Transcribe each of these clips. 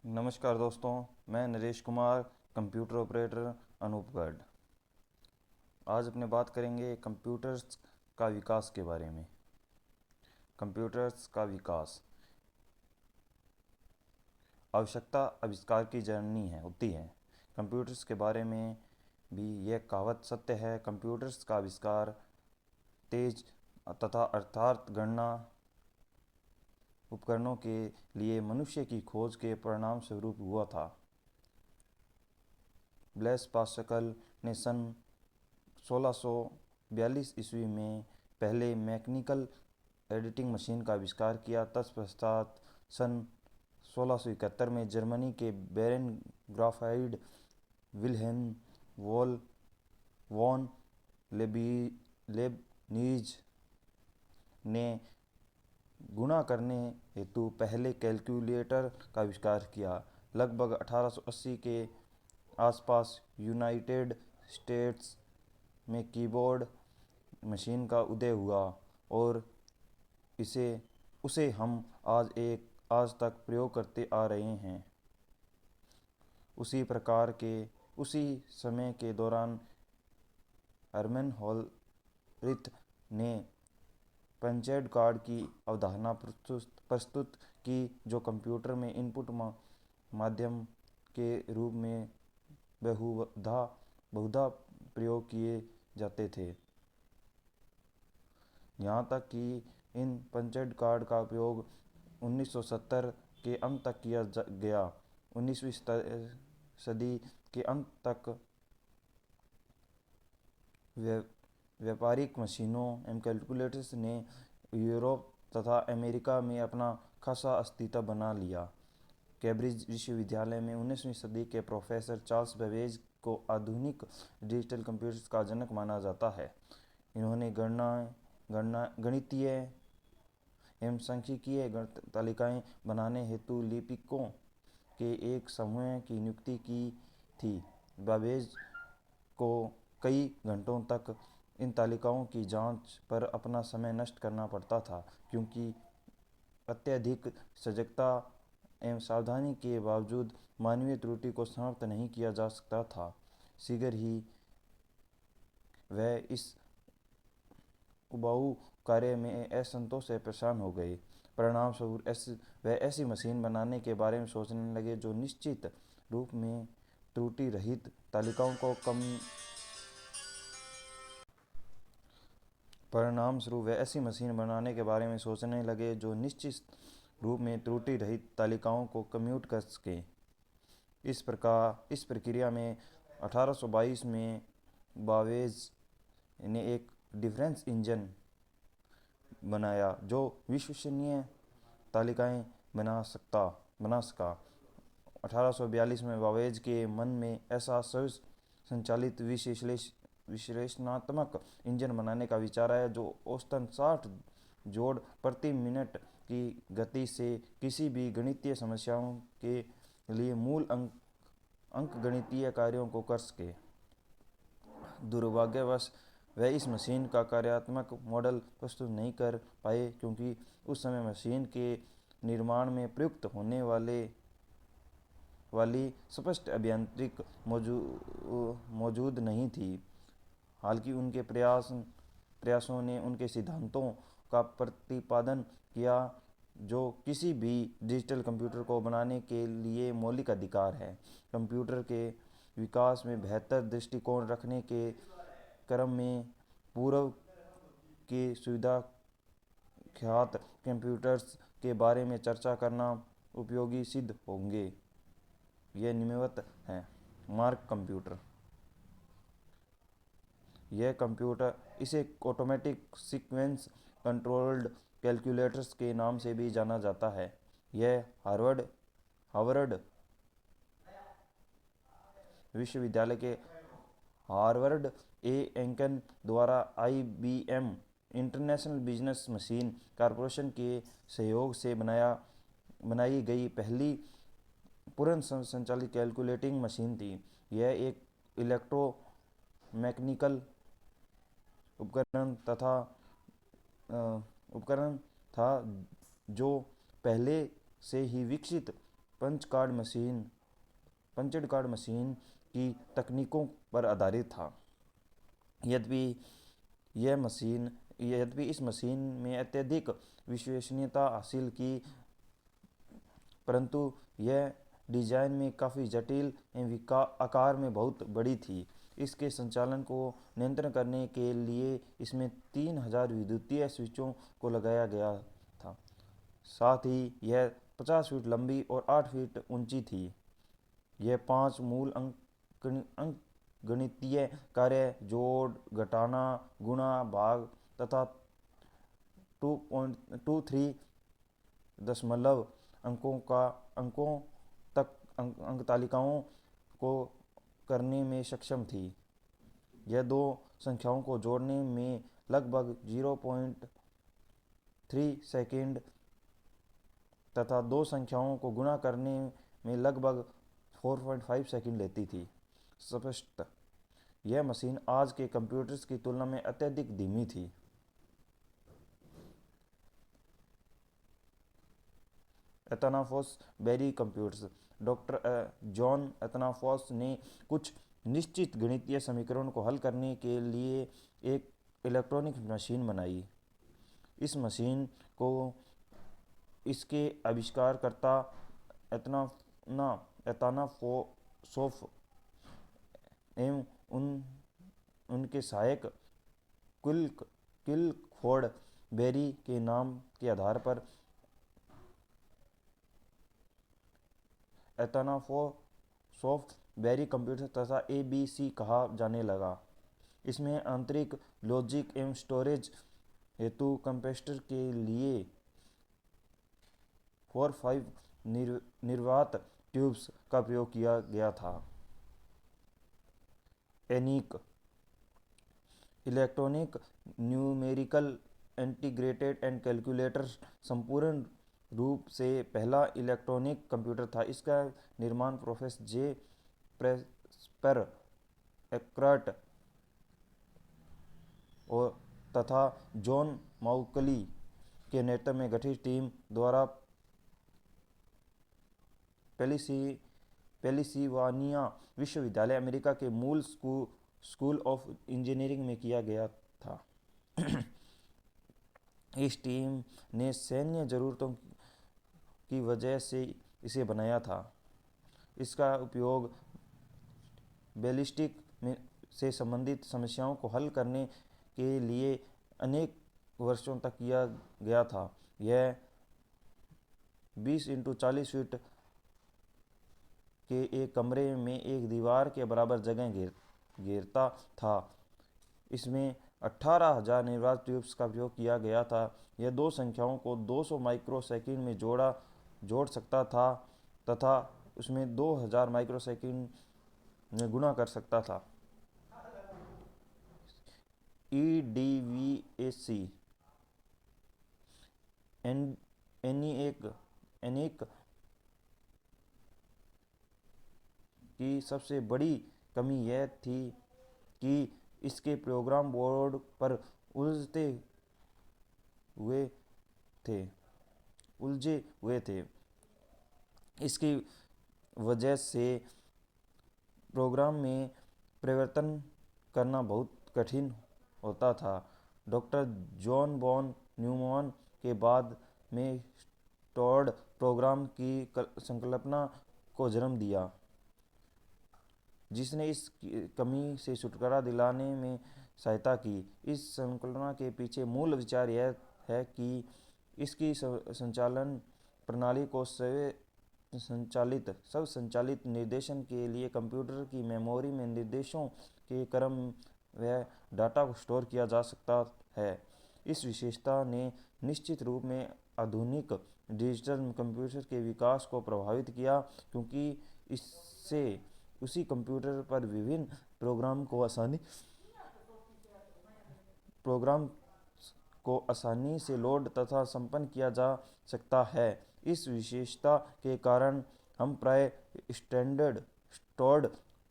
नमस्कार दोस्तों, मैं नरेश कुमार, कंप्यूटर ऑपरेटर अनूपगढ़। आज अपने बात करेंगे कंप्यूटर्स का विकास के बारे में। कंप्यूटर्स का विकास आवश्यकता आविष्कार की जर्नी है होती है। कंप्यूटर्स के बारे में भी यह कहावत सत्य है। कंप्यूटर्स का आविष्कार तेज तथा अर्थात गणना उपकरणों के लिए मनुष्य की खोज के परिणाम स्वरूप हुआ था। ब्लेस पास्कल ने सन 1642 ईस्वी में पहले मैकेनिकल एडिटिंग मशीन का आविष्कार किया। तत्पश्चात सन 1671 में जर्मनी के बेरेन ग्राफाइड विल्हेल्म वॉल वॉन लेबनीज ने गुणा करने हेतु पहले कैलकुलेटर का आविष्कार किया। लगभग 1880 के आसपास यूनाइटेड स्टेट्स में कीबोर्ड मशीन का उदय हुआ और इसे उसे हम आज तक प्रयोग करते आ रहे हैं। उसी समय के दौरान हरमन होलरिथ ने पंचेड कार्ड की अवधारणा प्रस्तुत की, जो कंप्यूटर में इनपुट माध्यम के रूप में बहुधा बहुधा प्रयोग किए जाते थे। यहाँ तक कि इन पंचेड कार्ड का उपयोग 1970 के अंत तक किया गया। 19वीं सदी के अंत तक व्यापारिक मशीनों एवं कैलकुलेटर्स ने यूरोप तथा अमेरिका में अपना खासा अस्तित्व बना लिया। कैम्ब्रिज विश्वविद्यालय में 19वीं सदी के प्रोफेसर चार्ल्स बेबेज को आधुनिक डिजिटल कंप्यूटर्स का जनक माना जाता है। इन्होंने गणितीय एवं सांख्यिकीय तालिकाएं बनाने हेतु लिपिकों के एक समूह की नियुक्ति की थी। बेबेज को कई घंटों तक इन तालिकाओं की जांच पर अपना समय नष्ट करना पड़ता था, क्योंकि अत्यधिक सजगता एवं सावधानी के बावजूद मानवीय त्रुटि को समाप्त नहीं किया जा सकता था। शीघ्र ही वह इस उबाऊ कार्य में असंतोष से परेशान हो गए। परिणाम स्वरूप वह ऐसी मशीन बनाने के बारे में सोचने लगे जो निश्चित रूप में त्रुटि रहित तालिकाओं को कम परिणाम स्वरूप वह ऐसी मशीन बनाने के बारे में सोचने लगे जो निश्चित रूप में त्रुटि रहित तालिकाओं को कम्प्यूट कर सके। इस प्रक्रिया में 1822 में बावेज ने एक डिफरेंस इंजन बनाया जो विश्वसनीय तालिकाएं बना सका। 1842 में बावेज के मन में ऐसा स्वयं संचालित विश्लेषणात्मक इंजन बनाने का विचार आया जो औसतन 60 जोड़ प्रति मिनट की गति से किसी भी गणितीय समस्याओं के लिए मूल अंकगणितीय कार्यों को कर सके। दुर्भाग्यवश वह इस मशीन का कार्यात्मक मॉडल प्रस्तुत नहीं कर पाए, क्योंकि उस समय मशीन के निर्माण में प्रयुक्त होने वाली स्पष्ट अभियांत्रिक मौजूद नहीं थी। हालांकि उनके प्रयासों ने उनके सिद्धांतों का प्रतिपादन किया, जो किसी भी डिजिटल कंप्यूटर को बनाने के लिए मौलिक अधिकार है। कंप्यूटर के विकास में बेहतर दृष्टिकोण रखने के क्रम में पूर्व के सुविधा ख्यात कंप्यूटर्स के बारे में चर्चा करना उपयोगी सिद्ध होंगे। यह निम्नवत हैं। Mark computer. यह कंप्यूटर इसे ऑटोमेटिक सीक्वेंस कंट्रोल्ड कैलकुलेटर्स के नाम से भी जाना जाता है। यह हार्वर्ड विश्वविद्यालय के हार्वर्ड ए एंकन द्वारा IBM international business machine corporation के सहयोग से बनाई गई पहली पूर्ण संचालित कैलकुलेटिंग मशीन थी। यह एक इलेक्ट्रोमैकेनिकल उपकरण था जो पहले से ही विकसित पंचड कार्ड मशीन की तकनीकों पर आधारित था। यद्यपि यद्यपि इस मशीन में अत्यधिक विश्वसनीयता हासिल की, परंतु यह डिजाइन में काफ़ी जटिल एवं आकार में बहुत बड़ी थी। इसके संचालन को नियंत्रण करने के लिए इसमें 3000 विद्युतीय स्विचों को लगाया गया था। साथ ही यह 50 फीट लंबी और 8 फीट ऊंची थी। यह 5 मूल अंकगणितीय कार्य जोड़, घटाना, गुणा, भाग तथा 2.23 दशमलव अंकों तक अंक तालिकाओं को करने में सक्षम थी। यह दो संख्याओं को जोड़ने में लगभग 0.3 सेकंड तथा दो संख्याओं को गुणा करने में लगभग 4.5 सेकंड लेती थी। स्पष्ट, यह मशीन आज के कंप्यूटर्स की तुलना में अत्यधिक धीमी थी। एथनाफोस बेरी कंप्यूटर्स। डॉक्टर जॉन एथनाफोस ने कुछ निश्चित गणितीय समीकरणों को हल करने के लिए एक इलेक्ट्रॉनिक मशीन बनाई। इस मशीन को इसके आविष्कारकर्ता एथनाफोसोफ एवं उनके सहायक क्लिफोर्ड बेरी के नाम के आधार पर एथनाफोसोफ बेरी कंप्यूटर तथा ABC कहा जाने लगा। इसमें आंतरिक लॉजिक एवं स्टोरेज हेतु कैपेसिटर के लिए 4-5 निर्वात ट्यूब्स का प्रयोग किया गया था। ENIAC electronic numerical integrated and calculator संपूर्ण रूप से पहला इलेक्ट्रॉनिक कंप्यूटर था। इसका निर्माण प्रोफेसर जे प्रेस्पर एक्राट और तथा जॉन माउकली के नेतृत्व में गठित टीम द्वारा पेंसिल्वेनिया विश्वविद्यालय अमेरिका के मूल स्कूल ऑफ इंजीनियरिंग में किया गया था। इस टीम ने सैन्य जरूरतों की वजह से इसे बनाया था। इसका उपयोग बैलिस्टिक से संबंधित समस्याओं को हल करने के लिए अनेक वर्षों तक किया गया था। यह 20x40 फीट के एक कमरे में एक दीवार के बराबर जगह घेरता था। इसमें 18,000 निर्वात ट्यूब्स का प्रयोग किया गया था। यह दो संख्याओं को 200 माइक्रोसेकंड में जोड़ सकता था तथा उसमें 2000 माइक्रोसेकंड में गुणा कर सकता था। EDVAC ENIAC की सबसे बड़ी कमी यह थी कि इसके प्रोग्राम बोर्ड पर उलझे हुए थे। इसकी वजह से प्रोग्राम में परिवर्तन करना बहुत कठिन होता था। डॉक्टर जॉन वॉन न्यूमैन के बाद में स्टोर्ड प्रोग्राम की संकल्पना को जन्म दिया, जिसने इस कमी से छुटकारा दिलाने में सहायता की। इस संकल्पना के पीछे मूल विचार यह है कि इसकी संचालन प्रणाली को स्वचालित निर्देशन के लिए कंप्यूटर की मेमोरी में निर्देशों के क्रम व डाटा को स्टोर किया जा सकता है। इस विशेषता ने निश्चित रूप में आधुनिक डिजिटल कंप्यूटर के विकास को प्रभावित किया, क्योंकि इससे उसी कंप्यूटर पर विभिन्न प्रोग्राम को आसानी से लोड तथा संपन्न किया जा सकता है। इस विशेषता के कारण हम प्राय स्टोर्ड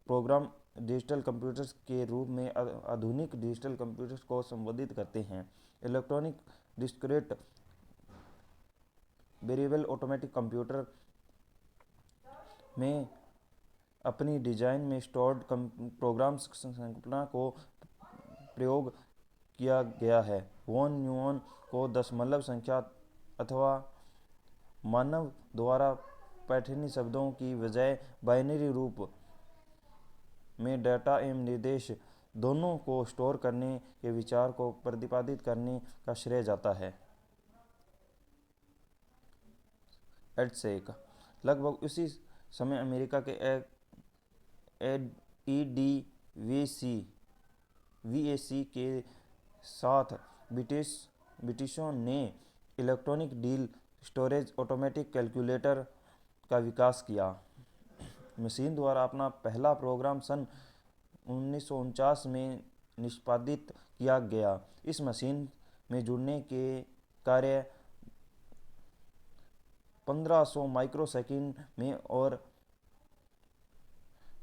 प्रोग्राम डिजिटल कंप्यूटर्स के रूप में आधुनिक डिजिटल कंप्यूटर्स को संबोधित करते हैं। Electronic discrete variable automatic computer में अपनी डिजाइन में स्टोर्ड प्रोग्राम संकल्पना को प्रयोग किया गया है। वॉन न्यूमैन को दशमलव संख्या अथवा मानव द्वारा पैठनी शब्दों की बजाय बाइनरी रूप में डेटा एवं निर्देश दोनों को स्टोर करने के विचार को प्रतिपादित करने का श्रेय जाता है। एडसेक लगभग उसी समय अमेरिका के ईडीवीएसी के साथ ब्रिटिशों ने electronic deal storage automatic calculator का विकास किया। मशीन द्वारा अपना पहला प्रोग्राम सन 1949 में निष्पादित किया गया। इस मशीन में जुड़ने के कार्य 1500 माइक्रोसेकंड में और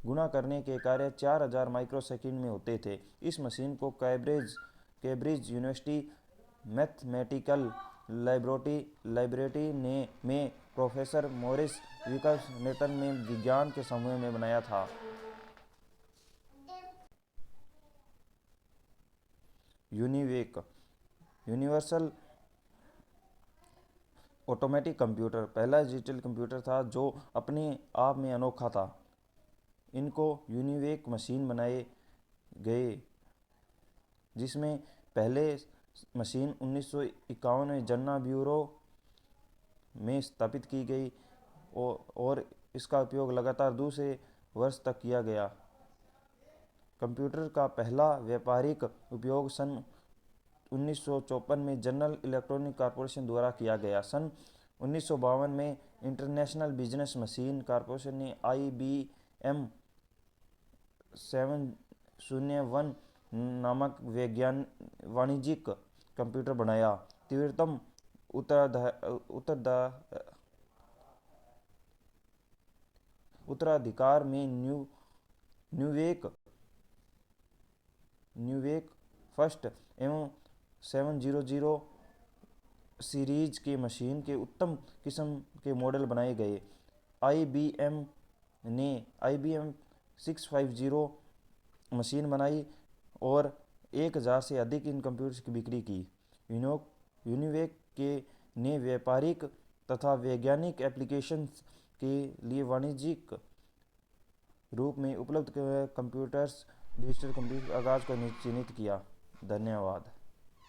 गुणा करने के कार्य 4000 माइक्रोसेकंड में होते थे। इस मशीन को कैम्ब्रिज यूनिवर्सिटी मैथमेटिकल लैबोरेटरी में प्रोफेसर मॉरिस विकर्सनेटन ने विज्ञान के समूह में बनाया था। यूनिवेक यूनिवर्सल ऑटोमेटिक कंप्यूटर पहला डिजिटल कंप्यूटर था जो अपने आप में अनोखा था। इनको यूनिवेक मशीन बनाए गए, जिसमें पहले मशीन 1951 में जन्ना ब्यूरो में स्थापित की गई और इसका उपयोग लगातार दूसरे वर्ष तक किया गया। कंप्यूटर का पहला व्यापारिक उपयोग सन 1954 में जनरल इलेक्ट्रॉनिक कॉरपोरेशन द्वारा किया गया। सन 1952 में इंटरनेशनल बिजनेस मशीन कॉरपोरेशन ने IBM 701 नामक वाणिज्यिक कंप्यूटर बनाया। तीव्रतम उत्तराधिकार में न्यूवेक फर्स्ट एवं 700 सीरीज के मशीन के उत्तम किस्म के मॉडल बनाए गए। IBM ने IBM 650 मशीन बनाई और 1000 से अधिक इन कंप्यूटर्स की बिक्री की। यूनिवेक ने व्यापारिक तथा वैज्ञानिक एप्लीकेशंस के लिए वाणिज्यिक रूप में उपलब्ध कंप्यूटर्स डिजिटल कंप्यूटर आगाज को चिन्हित किया। धन्यवाद।